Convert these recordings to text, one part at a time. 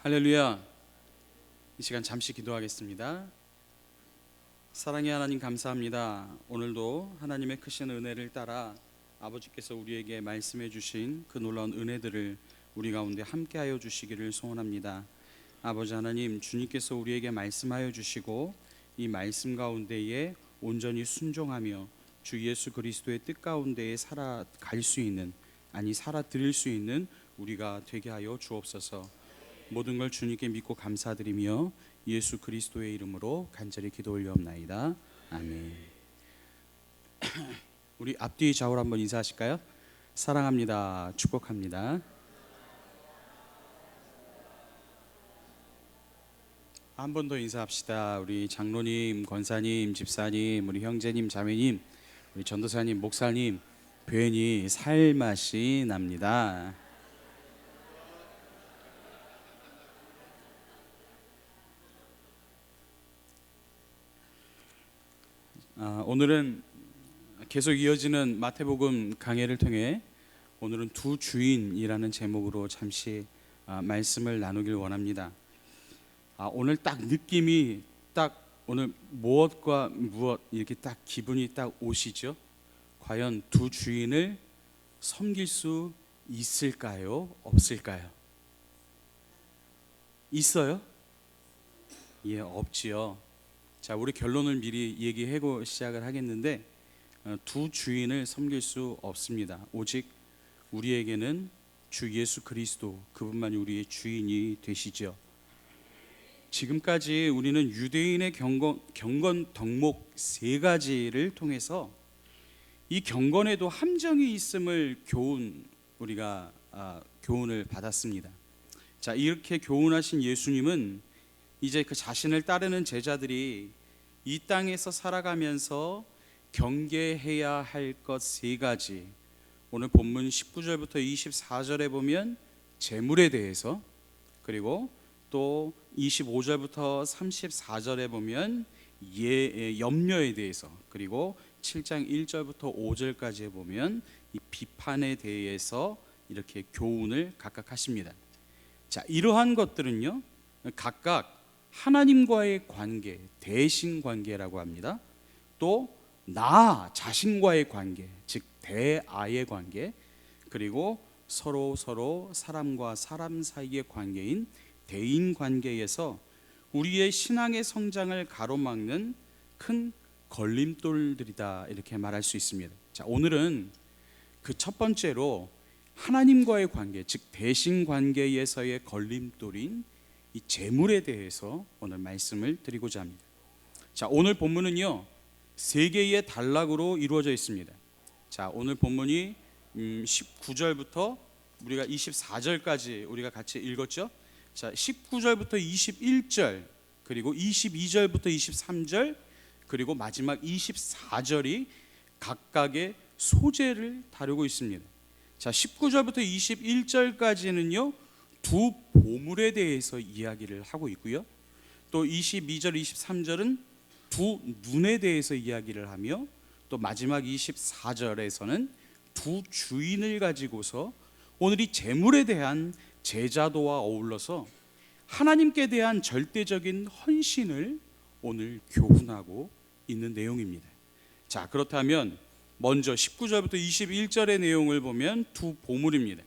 할렐루야. 이 시간 잠시 기도하겠습니다. 사랑의 하나님 감사합니다. 오늘도 하나님의 크신 은혜를 따라 아버지께서 우리에게 말씀해 주신 그 놀라운 은혜들을 우리 가운데 함께하여 주시기를 소원합니다. 아버지 하나님, 주님께서 우리에게 말씀하여 주시고 이 말씀 가운데에 온전히 순종하며 주 예수 그리스도의 뜻 가운데에 살아갈 수 있는, 살아드릴 수 있는 우리가 되게 하여 주옵소서. 모든 걸 주님께 믿고 감사드리며 예수 그리스도의 이름으로 간절히 기도 올려옵나이다. 아멘. 우리 앞뒤 좌우로 한번 인사하실까요? 사랑합니다. 축복합니다. 한 번 더 인사합시다. 우리 장로님, 권사님, 집사님, 우리 형제님, 자매님, 우리 전도사님, 목사님, 괜히 살맛이 납니다. 오늘은 계속 이어지는 마태복음 강해를 통해 오늘은 두 주인이라는 제목으로 잠시 말씀을 나누길 원합니다. 오늘 딱 느낌이 오늘 무엇과 무엇 이렇게 딱 기분이 딱 오시죠? 과연 두 주인을 섬길 수 있을까요? 없을까요? 있어요? 예, 없지요. 자, 우리 결론을 미리 얘기하고 시작을 하겠는데 두 주인을 섬길 수 없습니다. 오직 우리에게는 주 예수 그리스도, 그분만이 우리의 주인이 되시죠. 지금까지 우리는 유대인의 경건 덕목 세 가지를 통해서 이 경건에도 함정이 있음을 우리가 교훈을 받았습니다. 자, 이렇게 교훈하신 예수님은 이제 그 자신을 따르는 제자들이 이 땅에서 살아가면서 경계해야 할 것 세 가지, 오늘 본문 19절부터 24절에 보면 재물에 대해서, 그리고 또 25절부터 34절에 보면 염려에 대해서, 그리고 7장 1절부터 5절까지에 보면 이 비판에 대해서 이렇게 교훈을 각각 하십니다. 자, 이러한 것들은요 각각 하나님과의 관계, 대신 관계라고 합니다. 또 나 자신과의 관계, 즉 대아의 관계, 그리고 서로 사람과 사람 사이의 관계인 대인 관계에서 우리의 신앙의 성장을 가로막는 큰 걸림돌들이다, 이렇게 말할 수 있습니다. 자, 오늘은 그 첫 번째로 하나님과의 관계, 즉 대신 관계에서의 걸림돌인 이 재물에 대해서 오늘 말씀을 드리고자 합니다. 자, 오늘 본문은요 세 개의 단락으로 이루어져 있습니다. 자, 오늘 본문이 19절부터 우리가 24절까지 우리가 같이 읽었죠. 자, 19절부터 21절, 그리고 22절부터 23절, 그리고 마지막 24절이 각각의 소재를 다루고 있습니다. 자, 19절부터 21절까지는요 두 보물에 대해서 이야기를 하고 있고요. 또 22절, 23절은 두 눈에 대해서 이야기를 하며, 또 마지막 24절에서는 두 주인을 가지고서 오늘 이 재물에 대한 제자도와 어울러서 하나님께 대한 절대적인 헌신을 오늘 교훈하고 있는 내용입니다. 자, 그렇다면 먼저 19절부터 21절의 내용을 보면 두 보물입니다.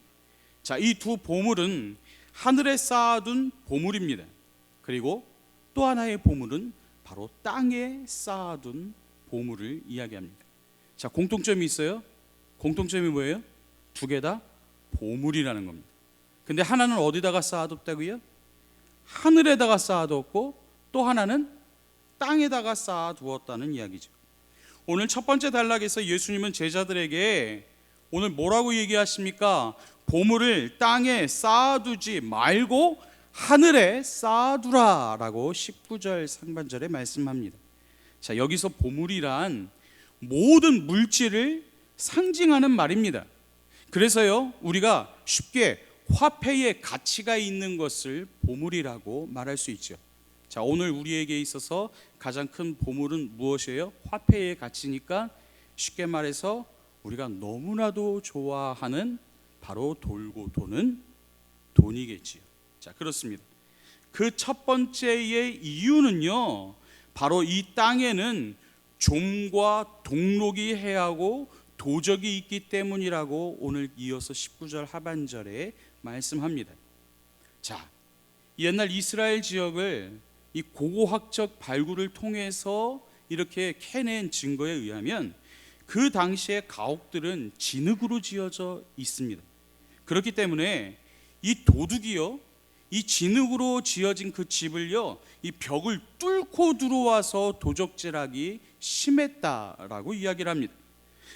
자, 이 두 보물은 하늘에 쌓아둔 보물입니다. 그리고 또 하나의 보물은 바로 땅에 쌓아둔 보물을 이야기합니다. 자, 공통점이 있어요. 공통점이 뭐예요? 두 개 다 보물이라는 겁니다. 근데 하나는 어디다가 쌓아뒀다고요? 하늘에다가 쌓아뒀고, 또 하나는 땅에다가 쌓아두었다는 이야기죠. 오늘 첫 번째 단락에서 예수님은 제자들에게 오늘 뭐라고 얘기하십니까? 보물을 땅에 쌓아두지 말고 하늘에 쌓아두라 라고 19절 상반절에 말씀합니다. 자, 여기서 보물이란 모든 물질을 상징하는 말입니다. 그래서요 우리가 쉽게 화폐의 가치가 있는 것을 보물이라고 말할 수 있죠. 자, 오늘 우리에게 있어서 가장 큰 보물은 무엇이에요? 화폐의 가치니까 쉽게 말해서 우리가 너무나도 좋아하는 바로 돌고 도는 돈이겠지요. 자, 그렇습니다. 그 첫 번째의 이유는요, 바로 이 땅에는 좀과 동록이 해하고 도적이 있기 때문이라고 오늘 이어서 19절 하반절에 말씀합니다. 자, 옛날 이스라엘 지역을 이 고고학적 발굴을 통해서 이렇게 캐낸 증거에 의하면 그 당시의 가옥들은 진흙으로 지어져 있습니다. 그렇기 때문에 이 도둑이요, 이 진흙으로 지어진 그 집을요, 이 벽을 뚫고 들어와서 도적질하기 심했다라고 이야기를 합니다.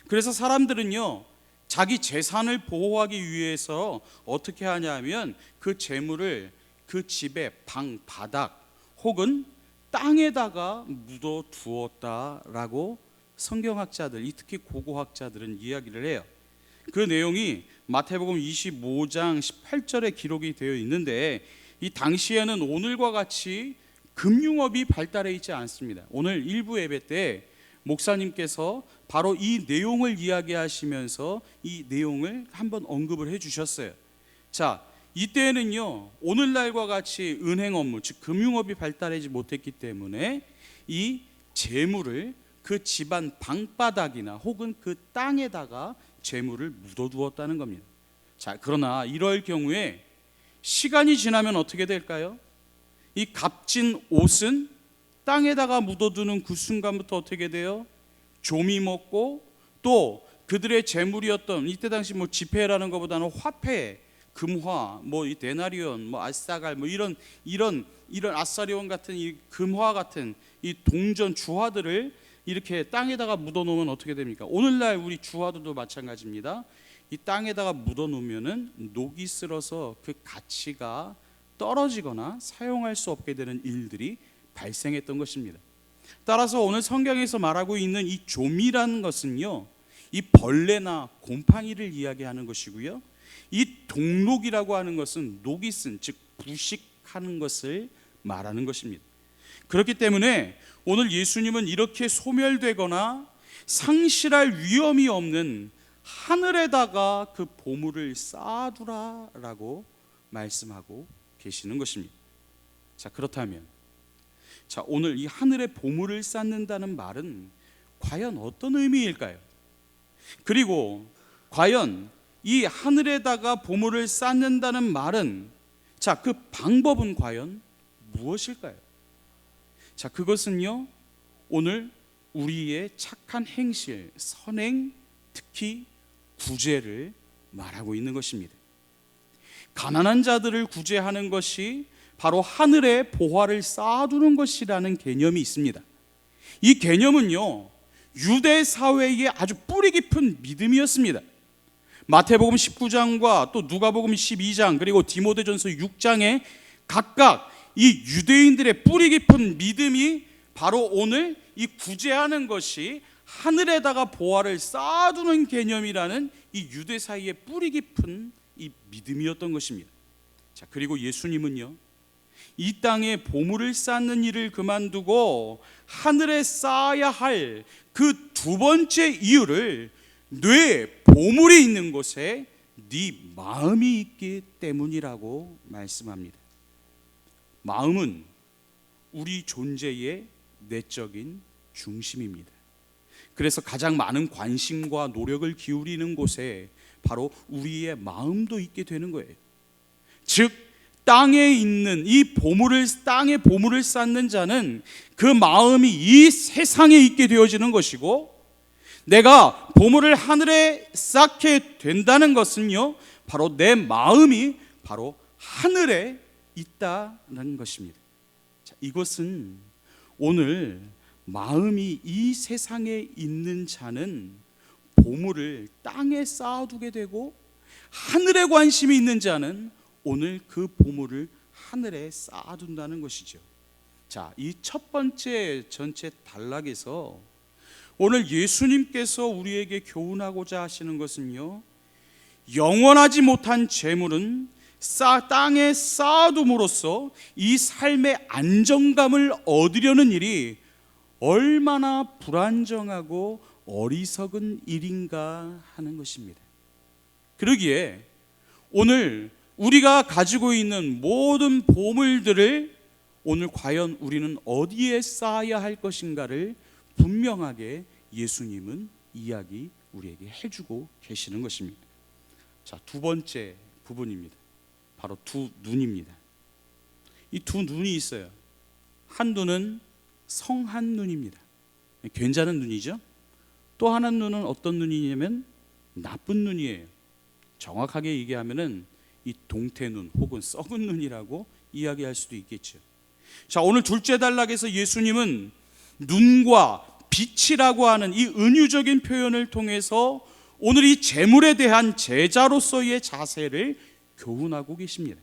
그래서 사람들은요, 자기 재산을 보호하기 위해서 어떻게 하냐면 그 재물을 그 집의 방 바닥 혹은 땅에다가 묻어 두었다라고 성경학자들, 특히 고고학자들은 이야기를 해요. 그 내용이 마태복음 25장 18절에 기록이 되어 있는데, 이 당시에는 오늘과 같이 금융업이 발달해 있지 않습니다. 오늘 일부 예배 때 목사님께서 바로 이 내용을 이야기하시면서 이 내용을 한번 언급을 해 주셨어요. 자, 이때는요, 오늘날과 같이 은행 업무, 즉 금융업이 발달하지 못했기 때문에 이 재물을 그 집안 방바닥이나 혹은 그 땅에다가 재물을 묻어두었다는 겁니다. 자, 그러나 이럴 경우에 시간이 지나면 어떻게 될까요? 이 값진 옷은 땅에다가 묻어두는 그 순간부터 어떻게 돼요? 좀이 먹고, 또 그들의 재물이었던, 이때 당시 뭐 지폐라는 것보다는 화폐, 금화, 뭐 이 데나리온, 뭐 아싸갈, 뭐 이런 아사리온 같은 이 금화 같은 이 동전 주화들을 이렇게 땅에다가 묻어놓으면 어떻게 됩니까? 오늘날 우리 주화들도 마찬가지입니다. 이 땅에다가 묻어놓으면은 녹이 쓸어서 그 가치가 떨어지거나 사용할 수 없게 되는 일들이 발생했던 것입니다. 따라서 오늘 성경에서 말하고 있는 이 좀이라는 것은요, 이 벌레나 곰팡이를 이야기하는 것이고요, 이 동록이라고 하는 것은 녹이 쓴, 즉 부식하는 것을 말하는 것입니다. 그렇기 때문에 오늘 예수님은 이렇게 소멸되거나 상실할 위험이 없는 하늘에다가 그 보물을 쌓아두라라고 말씀하고 계시는 것입니다. 자, 그렇다면 오늘 이 하늘에 보물을 쌓는다는 말은 과연 어떤 의미일까요? 그리고 과연 이 하늘에다가 보물을 쌓는다는 말은 그 방법은 과연 무엇일까요? 자, 그것은요, 오늘 우리의 착한 행실, 선행, 특히 구제를 말하고 있는 것입니다. 가난한 자들을 구제하는 것이 바로 하늘에 보화를 쌓아두는 것이라는 개념이 있습니다. 이 개념은요, 유대 사회의 아주 뿌리 깊은 믿음이었습니다. 마태복음 19장과 또 누가복음 12장 그리고 디모데전서 6장에 각각 이 유대인들의 뿌리 깊은 믿음이 바로 오늘 이 구제하는 것이 하늘에다가 보화를 쌓아두는 개념이라는 이 유대 사이의 뿌리 깊은 이 믿음이었던 것입니다. 자, 그리고 예수님은요, 이 땅에 보물을 쌓는 일을 그만두고 하늘에 쌓아야 할 그 두 번째 이유를, 뇌 보물이 있는 곳에 네 마음이 있기 때문이라고 말씀합니다. 마음은 우리 존재의 내적인 중심입니다. 그래서 가장 많은 관심과 노력을 기울이는 곳에 바로 우리의 마음도 있게 되는 거예요. 즉, 땅에 있는 이 보물을, 땅에 보물을 쌓는 자는 그 마음이 이 세상에 있게 되어지는 것이고, 내가 보물을 하늘에 쌓게 된다는 것은요, 바로 내 마음이 바로 하늘에 있다는 것입니다. 자, 이것은 오늘 마음이 이 세상에 있는 자는 보물을 땅에 쌓아두게 되고, 하늘에 관심이 있는 자는 오늘 그 보물을 하늘에 쌓아둔다는 것이죠. 자, 이 첫 번째 전체 단락에서 오늘 예수님께서 우리에게 교훈하고자 하시는 것은요, 영원하지 못한 재물은 땅에 쌓아둠으로써 이 삶의 안정감을 얻으려는 일이 얼마나 불안정하고 어리석은 일인가 하는 것입니다. 그러기에 오늘 우리가 가지고 있는 모든 보물들을 오늘 과연 우리는 어디에 쌓아야 할 것인가를 분명하게 예수님은 이야기 우리에게 해주고 계시는 것입니다. 자, 두 번째 부분입니다. 바로 두 눈입니다. 이 두 눈이 있어요. 한 눈은 성한 눈입니다. 괜찮은 눈이죠. 또 하나 눈은 어떤 눈이냐면 나쁜 눈이에요. 정확하게 얘기하면은 이 동태눈 혹은 썩은 눈이라고 이야기할 수도 있겠죠. 자, 오늘 둘째 단락에서 예수님은 눈과 빛이라고 하는 이 은유적인 표현을 통해서 오늘 이 재물에 대한 제자로서의 자세를 교훈하고 계십니다.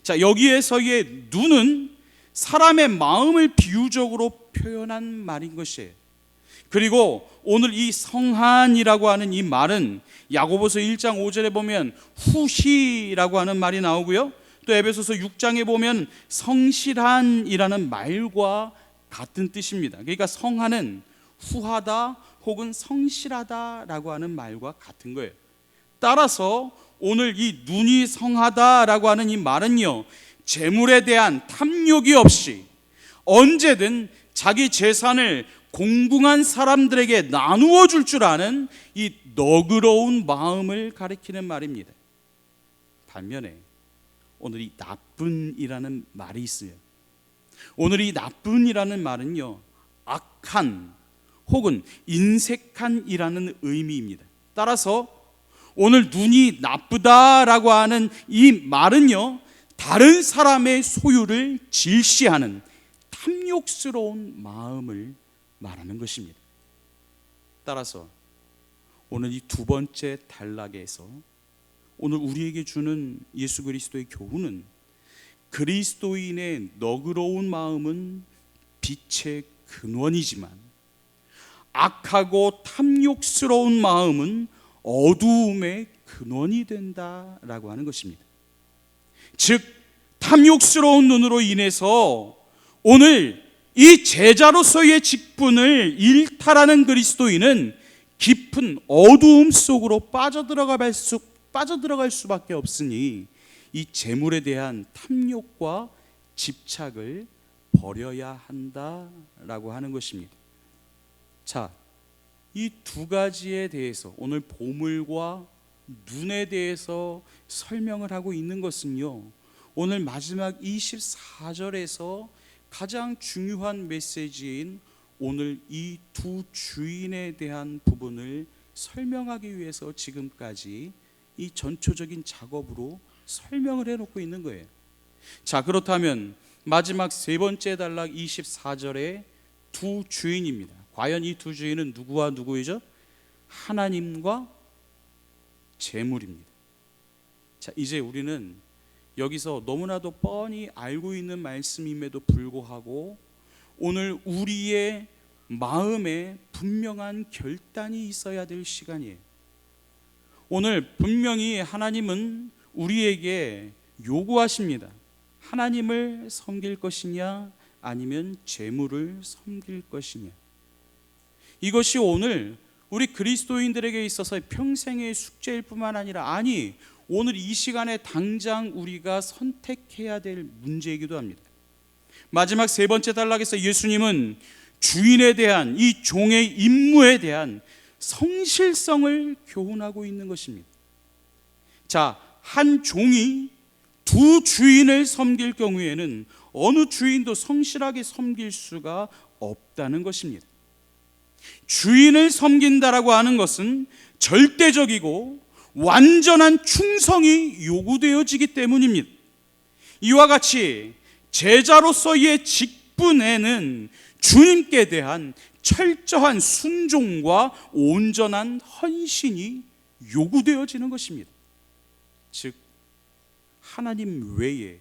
자, 여기에서의 눈은 사람의 마음을 비유적으로 표현한 말인 것이에요. 그리고 오늘 이 성한이라고 하는 이 말은 야고보서 1장 5절에 보면 후희라고 하는 말이 나오고요, 또 에베소서 6장에 보면 성실한이라는 말과 같은 뜻입니다. 그러니까 성한은 후하다 혹은 성실하다라고 하는 말과 같은 거예요. 따라서 오늘 이 눈이 성하다라고 하는 이 말은요, 재물에 대한 탐욕이 없이 언제든 자기 재산을 공공한 사람들에게 나누어 줄 줄 아는 이 너그러운 마음을 가리키는 말입니다. 반면에 오늘 이 나쁜이라는 말이 있어요. 오늘 이 나쁜이라는 말은요, 악한 혹은 인색한이라는 의미입니다. 따라서 오늘 눈이 나쁘다라고 하는 이 말은요, 다른 사람의 소유를 질시하는 탐욕스러운 마음을 말하는 것입니다. 따라서 오늘 이 두 번째 단락에서 오늘 우리에게 주는 예수 그리스도의 교훈은 그리스도인의 너그러운 마음은 빛의 근원이지만 악하고 탐욕스러운 마음은 어두움의 근원이 된다라고 하는 것입니다. 즉, 탐욕스러운 눈으로 인해서 오늘 이 제자로서의 직분을 일탈하는 그리스도인은 깊은 어두움 속으로 빠져들어갈 수밖에 없으니 이 재물에 대한 탐욕과 집착을 버려야 한다라고 하는 것입니다. 자, 이 두 가지에 대해서 오늘 보물과 눈에 대해서 설명을 하고 있는 것은요, 오늘 마지막 24절에서 가장 중요한 메시지인 오늘 이 두 주인에 대한 부분을 설명하기 위해서 지금까지 이 전초적인 작업으로 설명을 해놓고 있는 거예요. 자, 그렇다면 마지막 세 번째 단락 24절에 두 주인입니다. 과연 이 두 주인은 누구와 누구이죠? 하나님과 재물입니다. 자, 이제 우리는 여기서 너무나도 뻔히 알고 있는 말씀임에도 불구하고 오늘 우리의 마음에 분명한 결단이 있어야 될 시간이에요. 오늘 분명히 하나님은 우리에게 요구하십니다. 하나님을 섬길 것이냐 아니면 재물을 섬길 것이냐. 이것이 오늘 우리 그리스도인들에게 있어서 평생의 숙제일 뿐만 아니라 오늘 이 시간에 당장 우리가 선택해야 될 문제이기도 합니다. 마지막 세 번째 단락에서 예수님은 주인에 대한 이 종의 임무에 대한 성실성을 교훈하고 있는 것입니다. 자, 한 종이 두 주인을 섬길 경우에는 어느 주인도 성실하게 섬길 수가 없다는 것입니다. 주인을 섬긴다라고 하는 것은 절대적이고 완전한 충성이 요구되어지기 때문입니다. 이와 같이 제자로서의 직분에는 주님께 대한 철저한 순종과 온전한 헌신이 요구되어지는 것입니다. 즉, 하나님 외에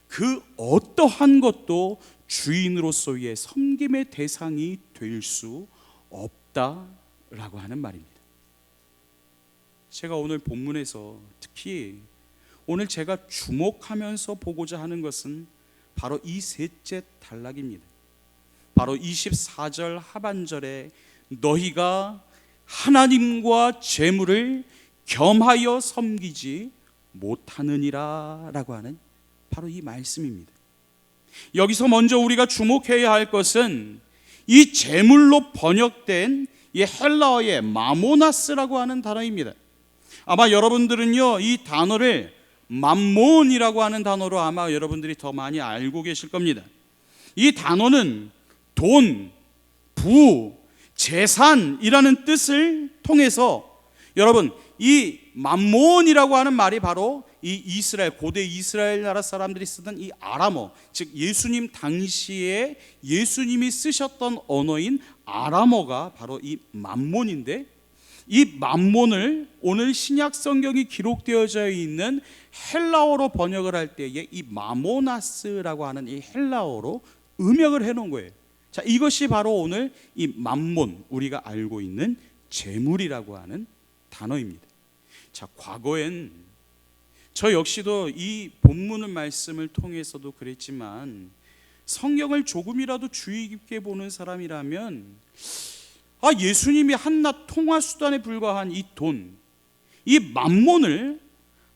그 어떠한 것도 주인으로서의 섬김의 대상이 될 수 없다라고 하는 말입니다. 제가 오늘 본문에서 특히 오늘 제가 주목하면서 보고자 하는 것은 바로 이 셋째 단락입니다. 바로 24절 하반절에 너희가 하나님과 재물을 겸하여 섬기지 못하느니라 라고 하는 바로 이 말씀입니다. 여기서 먼저 우리가 주목해야 할 것은 이 재물로 번역된 이 헬라어의 마모나스라고 하는 단어입니다. 아마 여러분들은요, 이 단어를 맘몬이라고 하는 단어로 아마 여러분들이 더 많이 알고 계실 겁니다. 이 단어는 돈, 부, 재산이라는 뜻을 통해서 여러분, 이 맘몬이라고 하는 말이 바로 이 이스라엘, 고대 이스라엘 나라 사람들이 쓰던 이 아람어, 즉 예수님 당시에 예수님이 쓰셨던 언어인 아람어가 바로 이 맘몬인데, 이 맘몬을 오늘 신약 성경이 기록되어져 있는 헬라어로 번역을 할 때에 이 마모나스라고 하는 이 헬라어로 음역을 해놓은 거예요. 자, 이것이 바로 오늘 이 맘몬, 우리가 알고 있는 재물이라고 하는 단어입니다. 자, 과거엔 저 역시도 이 본문의 말씀을 통해서도 그랬지만 성경을 조금이라도 주의 깊게 보는 사람이라면 예수님이 한낱 통화 수단에 불과한 이 돈, 이 맘몬을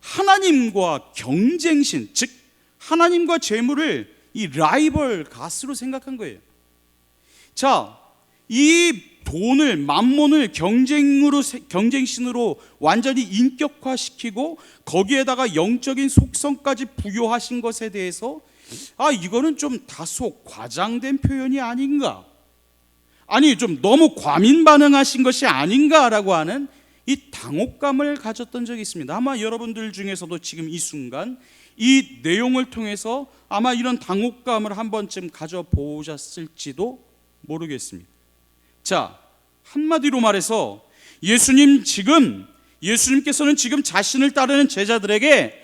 하나님과 경쟁신, 즉 하나님과 재물을 이 라이벌 가스로 생각한 거예요. 자, 이 돈을, 맘몬을 경쟁신으로 완전히 인격화시키고 거기에다가 영적인 속성까지 부여하신 것에 대해서 이거는 좀 다소 과장된 표현이 아닌가, 아니 좀 너무 과민 반응하신 것이 아닌가라고 하는 이 당혹감을 가졌던 적이 있습니다. 아마 여러분들 중에서도 지금 이 순간 이 내용을 통해서 아마 이런 당혹감을 한 번쯤 가져보셨을지도 모르겠습니다. 자, 한마디로 말해서 예수님께서는 지금 자신을 따르는 제자들에게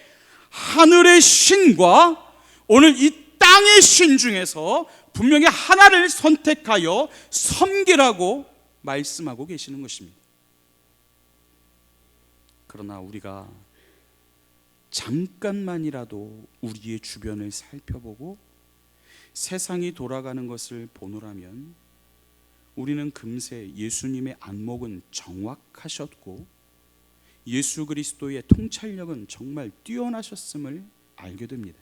하늘의 신과 오늘 이 땅의 신 중에서 분명히 하나를 선택하여 섬기라고 말씀하고 계시는 것입니다. 그러나 우리가 잠깐만이라도 우리의 주변을 살펴보고 세상이 돌아가는 것을 보노라면 우리는 금세 예수님의 안목은 정확하셨고 예수 그리스도의 통찰력은 정말 뛰어나셨음을 알게 됩니다.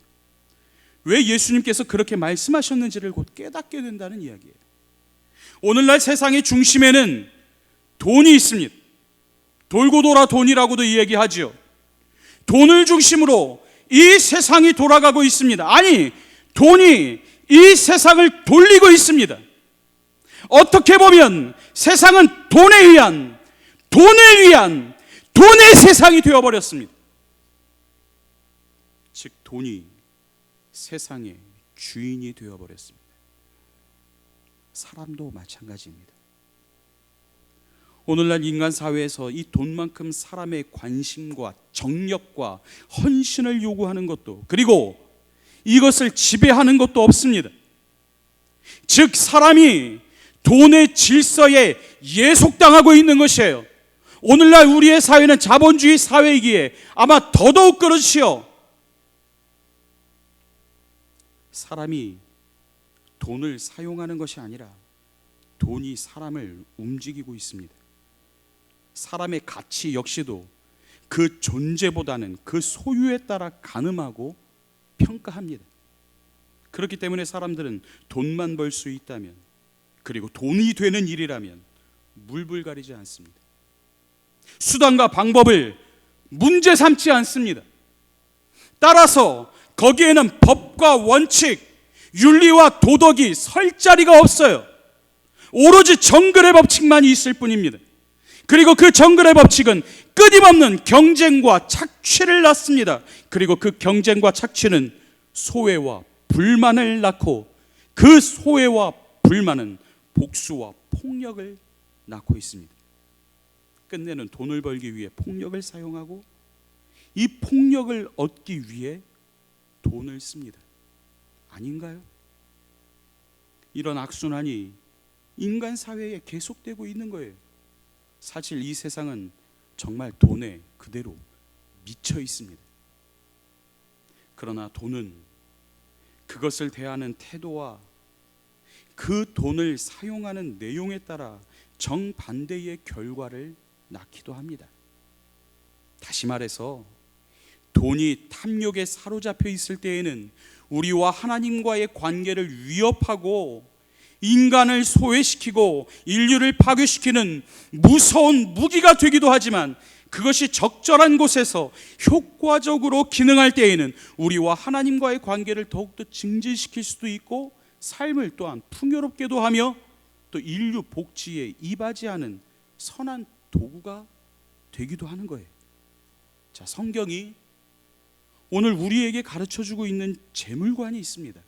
왜 예수님께서 그렇게 말씀하셨는지를 곧 깨닫게 된다는 이야기예요. 오늘날 세상의 중심에는 돈이 있습니다. 돌고 돌아 돈이라고도 이야기하죠. 돈을 중심으로 이 세상이 돌아가고 있습니다. 아니, 돈이 이 세상을 돌리고 있습니다. 어떻게 보면 세상은 돈을 위한 돈의 세상이 되어버렸습니다. 즉 돈이 세상의 주인이 되어버렸습니다. 사람도 마찬가지입니다. 오늘날 인간 사회에서 이 돈만큼 사람의 관심과 정력과 헌신을 요구하는 것도, 그리고 이것을 지배하는 것도 없습니다. 즉 사람이 돈의 질서에 예속당하고 있는 것이에요. 오늘날 우리의 사회는 자본주의 사회이기에 아마 더더욱 그렇지요. 사람이 돈을 사용하는 것이 아니라 돈이 사람을 움직이고 있습니다. 사람의 가치 역시도 그 존재보다는 그 소유에 따라 가늠하고 평가합니다. 그렇기 때문에 사람들은 돈만 벌 수 있다면, 그리고 돈이 되는 일이라면 물불 가리지 않습니다. 수단과 방법을 문제 삼지 않습니다. 따라서 거기에는 법과 원칙, 윤리와 도덕이 설 자리가 없어요. 오로지 정글의 법칙만 있을 뿐입니다. 그리고 그 정글의 법칙은 끊임없는 경쟁과 착취를 낳습니다. 그리고 그 경쟁과 착취는 소외와 불만을 낳고 그 소외와 불만은 복수와 폭력을 낳고 있습니다. 끝내는 돈을 벌기 위해 폭력을 사용하고 이 폭력을 얻기 위해 돈을 씁니다. 아닌가요? 이런 악순환이 인간 사회에 계속되고 있는 거예요. 사실 이 세상은 정말 돈에 그대로 미쳐 있습니다. 그러나 돈은 그것을 대하는 태도와 그 돈을 사용하는 내용에 따라 정반대의 결과를 낳기도 합니다. 다시 말해서 돈이 탐욕에 사로잡혀 있을 때에는 우리와 하나님과의 관계를 위협하고 인간을 소외시키고 인류를 파괴시키는 무서운 무기가 되기도 하지만, 그것이 적절한 곳에서 효과적으로 기능할 때에는 우리와 하나님과의 관계를 더욱더 증진시킬 수도 있고, 삶을 또한 풍요롭게도 하며 또 인류 복지에 이바지하는 선한 도구가 되기도 하는 거예요. 자, 성경이 오늘 우리에게 가르쳐주고 있는 재물관이 있습니다.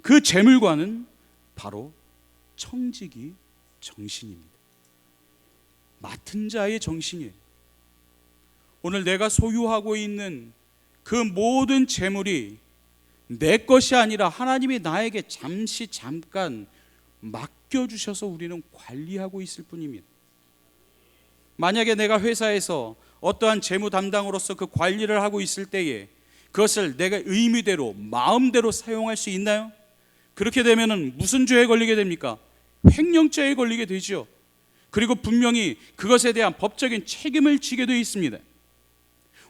그 재물관은 바로 청지기 정신입니다. 맡은 자의 정신이에요. 오늘 내가 소유하고 있는 그 모든 재물이 내 것이 아니라 하나님이 나에게 잠깐 맡겨주셔서 우리는 관리하고 있을 뿐입니다. 만약에 내가 회사에서 어떠한 재무 담당으로서 그 관리를 하고 있을 때에 그것을 내가 의미대로 마음대로 사용할 수 있나요? 그렇게 되면은 무슨 죄에 걸리게 됩니까? 횡령죄에 걸리게 되죠. 그리고 분명히 그것에 대한 법적인 책임을 지게 되어 있습니다.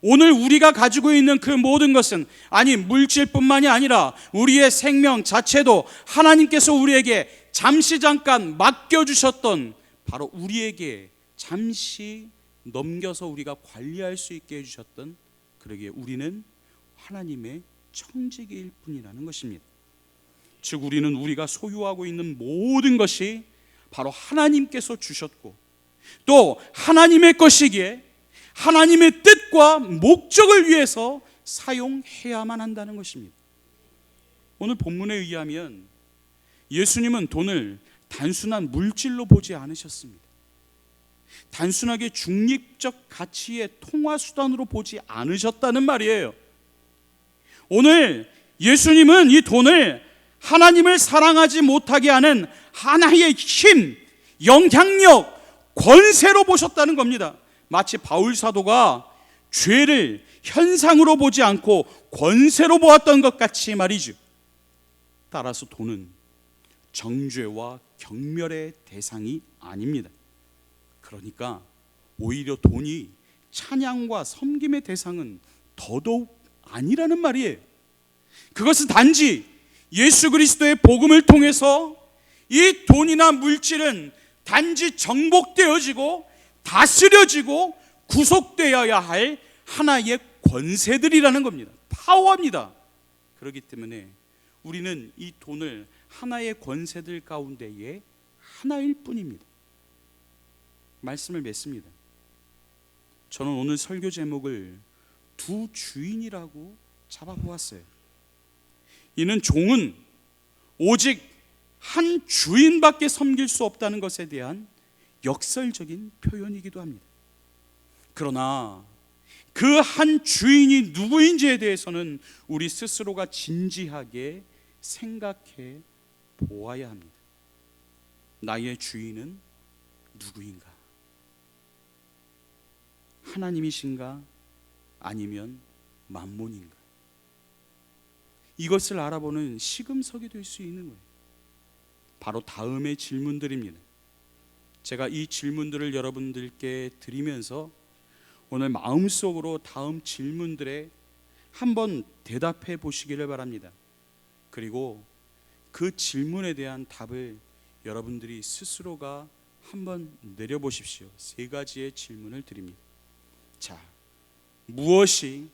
오늘 우리가 가지고 있는 그 모든 것은, 아니 물질뿐만이 아니라 우리의 생명 자체도 하나님께서 우리에게 잠깐 맡겨주셨던, 바로 우리에게 잠시 넘겨서 우리가 관리할 수 있게 해주셨던, 그러기에 우리는 하나님의 청지기일 뿐이라는 것입니다. 즉 우리는 우리가 소유하고 있는 모든 것이 바로 하나님께서 주셨고 또 하나님의 것이기에 하나님의 뜻과 목적을 위해서 사용해야만 한다는 것입니다. 오늘 본문에 의하면 예수님은 돈을 단순한 물질로 보지 않으셨습니다. 단순하게 중립적 가치의 통화수단으로 보지 않으셨다는 말이에요. 오늘 예수님은 이 돈을 하나님을 사랑하지 못하게 하는 하나의 힘, 영향력, 권세로 보셨다는 겁니다. 마치 바울 사도가 죄를 현상으로 보지 않고 권세로 보았던 것 같이 말이죠. 따라서 돈은 정죄와 경멸의 대상이 아닙니다. 그러니까 오히려 돈이 찬양과 섬김의 대상은 더더욱 아니라는 말이에요. 그것은 단지 예수 그리스도의 복음을 통해서 이 돈이나 물질은 단지 정복되어지고 다스려지고 구속되어야 할 하나의 권세들이라는 겁니다. 파워입니다. 그렇기 때문에 우리는 이 돈을 하나의 권세들 가운데의 하나일 뿐입니다. 말씀을 맺습니다. 저는 오늘 설교 제목을 두 주인이라고 잡아보았어요. 이는 종은 오직 한 주인밖에 섬길 수 없다는 것에 대한 역설적인 표현이기도 합니다. 그러나 그 한 주인이 누구인지에 대해서는 우리 스스로가 진지하게 생각해 보아야 합니다. 나의 주인은 누구인가? 하나님이신가? 아니면 만몬인가? 이것을 알아보는 시금석이 될 수 있는 거예요. 바로 다음의 질문들입니다. 제가 이 질문들을 여러분들께 드리면서 오늘 마음속으로 다음 질문들에 한번 대답해 보시기를 바랍니다. 그리고 그 질문에 대한 답을 여러분들이 스스로가 한번 내려보십시오. 세 가지의 질문을 드립니다. 자, 무엇이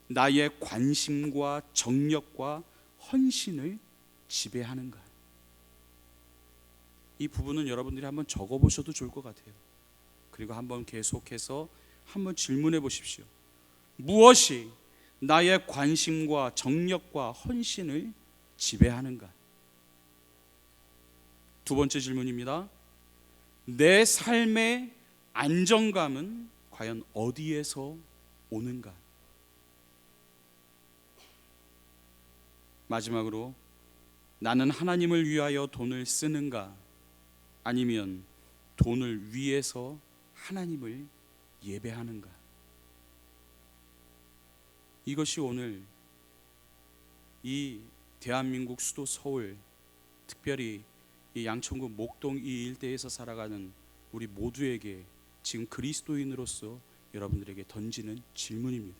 나의 관심과 정력과 헌신을 지배하는가? 이 부분은 여러분들이 한번 적어보셔도 좋을 것 같아요. 그리고 한번 계속해서 한번 질문해 보십시오. 무엇이 나의 관심과 정력과 헌신을 지배하는가? 두 번째 질문입니다. 내 삶의 안정감은 과연 어디에서 오는가? 마지막으로 나는 하나님을 위하여 돈을 쓰는가? 아니면 돈을 위해서 하나님을 예배하는가? 이것이 오늘 이 대한민국 수도 서울, 특별히 이 양천구 목동 이 일대에서 살아가는 우리 모두에게 지금 그리스도인으로서 여러분들에게 던지는 질문입니다.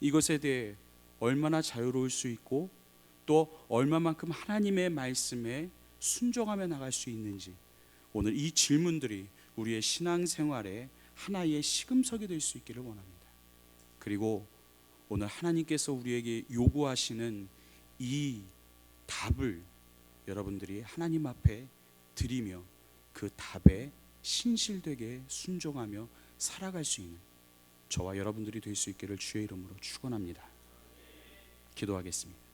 이것에 대해 얼마나 자유로울 수 있고 또 얼마만큼 하나님의 말씀에 순종하며 나갈 수 있는지, 오늘 이 질문들이 우리의 신앙생활에 하나의 시금석이 될 수 있기를 원합니다. 그리고 오늘 하나님께서 우리에게 요구하시는 이 답을 여러분들이 하나님 앞에 드리며 그 답에 신실되게 순종하며 살아갈 수 있는 저와 여러분들이 될 수 있기를 주의 이름으로 축원합니다. 기도하겠습니다.